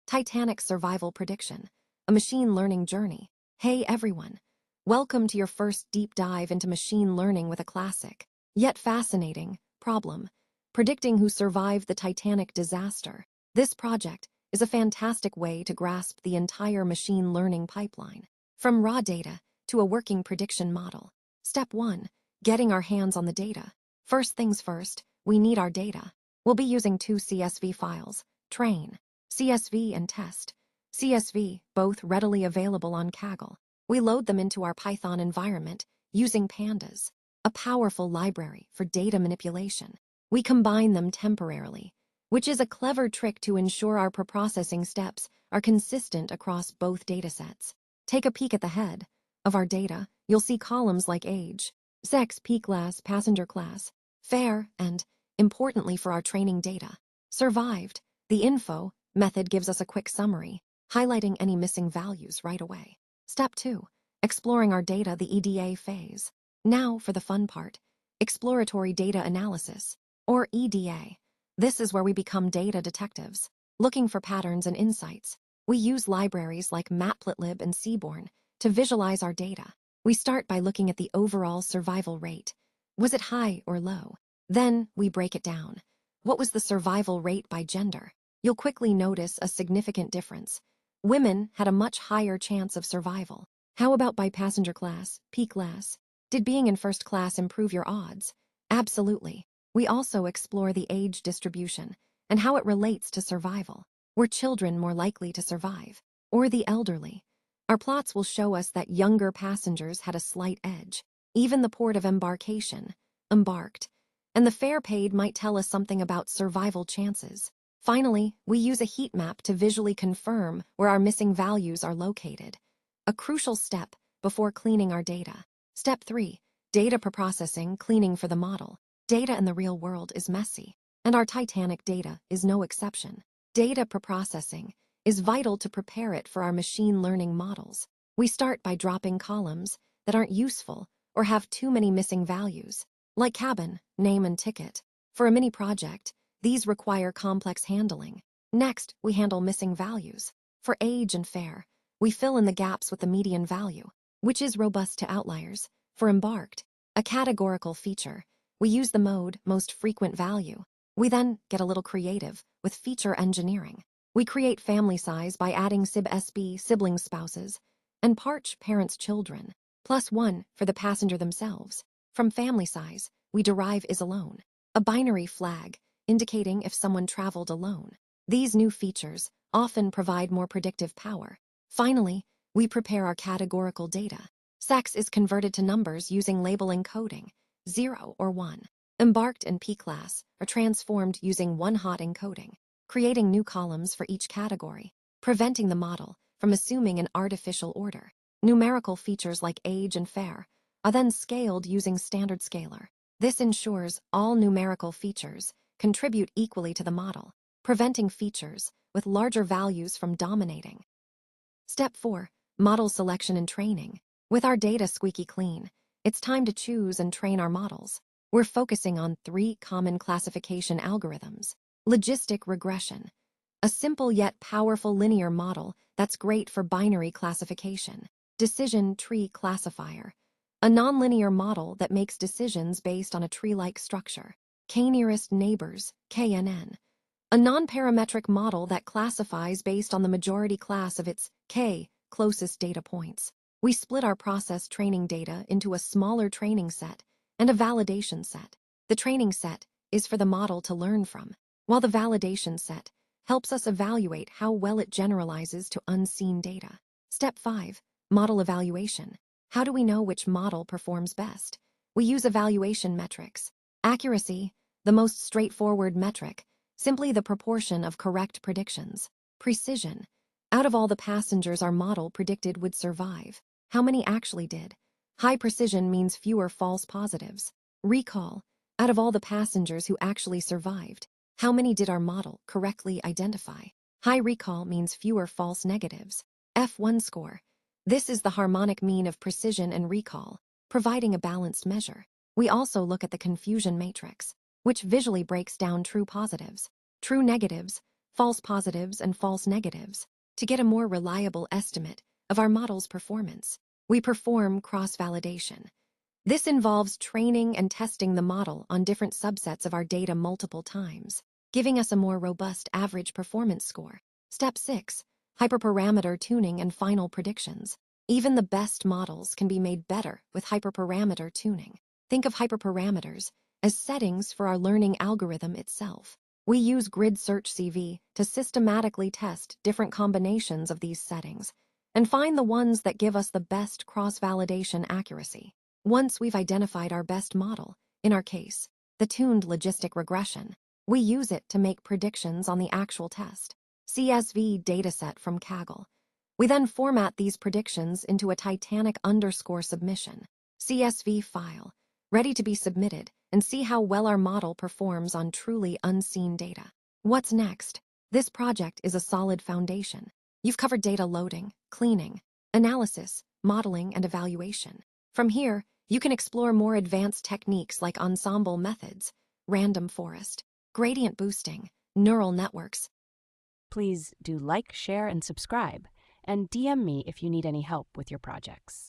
Titanic Survival Prediction, a machine learning journey. Hey everyone, welcome to your first deep dive into machine learning with a classic, yet fascinating, problem, predicting who survived the Titanic disaster. This project is a fantastic way to grasp the entire machine learning pipeline, from raw data to a working prediction model. Step 1. Getting our hands on the data. First things first, we need our data. We'll be using two CSV files, train, CSV and test, CSV, both readily available on Kaggle. We load them into our Python environment using pandas, a powerful library for data manipulation. We combine them temporarily, which is a clever trick to ensure our preprocessing steps are consistent across both datasets. Take a peek at the head of our data. You'll see columns like age, sex, P class, passenger class, fare, and, importantly for our training data, survived. The info method gives us a quick summary, highlighting any missing values right away. Step 2. Exploring our data, the EDA phase. Now for the fun part, exploratory data analysis, or EDA. This is where we become data detectives, looking for patterns and insights. We use libraries like Matplotlib and Seaborn to visualize our data. We start by looking at the overall survival rate. Was it high or low? Then we break it down. What was the survival rate by gender? You'll quickly notice a significant difference. Women had a much higher chance of survival. How about by passenger class, P class? Did being in first class improve your odds? Absolutely. We also explore the age distribution and how it relates to survival. Were children more likely to survive? Or the elderly? Our plots will show us that younger passengers had a slight edge. Even the port of embarkation, embarked, and the fare paid might tell us something about survival chances. Finally, we use a heat map to visually confirm where our missing values are located, a crucial step before cleaning our data. Step 3. Data preprocessing, cleaning for the model. Data in the real world is messy, and our Titanic data is no exception. Data preprocessing is vital to prepare it for our machine learning models. We start by dropping columns that aren't useful or have too many missing values, like cabin, name, and ticket. For a mini project, these require complex handling. Next, we handle missing values. For age and fare, we fill in the gaps with the median value, which is robust to outliers. For embarked, a categorical feature, we use the mode most frequent value. We then get a little creative with feature engineering. We create family size by adding SIB-SB, siblings, spouses, and PARCH, parents, children, +1 for the passenger themselves. From family size, we derive is alone, a binary flag indicating if someone traveled alone. These new features often provide more predictive power. Finally, we prepare our categorical data. Sex is converted to numbers using label encoding, 0 or 1. Embarked and P class are transformed using one-hot encoding, creating new columns for each category, preventing the model from assuming an artificial order. Numerical features like age and fare are then scaled using standard scaler. This ensures all numerical features contribute equally to the model, preventing features with larger values from dominating. Step 4. Model selection and training. With our data squeaky clean, it's time to choose and train our models. We're focusing on 3 common classification algorithms. Logistic regression, a simple yet powerful linear model that's great for binary classification. Decision tree classifier, a nonlinear model that makes decisions based on a tree-like structure. K-nearest neighbors, KNN, a non-parametric model that classifies based on the majority class of its K closest data points. We split our process training data into a smaller training set and a validation set. The training set is for the model to learn from, while the validation set helps us evaluate how well it generalizes to unseen data. Step 5. Model evaluation. How do we know which model performs best? We use evaluation metrics. Accuracy, the most straightforward metric, simply the proportion of correct predictions. Precision, out of all the passengers our model predicted would survive, how many actually did? High precision means fewer false positives. Recall, out of all the passengers who actually survived, how many did our model correctly identify? High recall means fewer false negatives. F1 score. This is the harmonic mean of precision and recall, providing a balanced measure. We also look at the confusion matrix, which visually breaks down true positives, true negatives, false positives and false negatives, to get a more reliable estimate of our model's performance. We perform cross-validation. This involves training and testing the model on different subsets of our data multiple times, giving us a more robust average performance score. Step 6. Hyperparameter tuning and final predictions. Even the best models can be made better with hyperparameter tuning. Think of hyperparameters as settings for our learning algorithm itself. We use grid search CV to systematically test different combinations of these settings and find the ones that give us the best cross-validation accuracy. Once we've identified our best model, in our case, the tuned logistic regression, we use it to make predictions on the actual test. CSV dataset from Kaggle. We then format these predictions into a Titanic submission CSV file, ready to be submitted, and see how well our model performs on truly unseen data. What's next? This project is a solid foundation. You've covered data loading, cleaning, analysis, modeling, and evaluation. From here, you can explore more advanced techniques like ensemble methods, random forest, gradient boosting, neural networks. Please do like, share, and subscribe, and DM me if you need any help with your projects.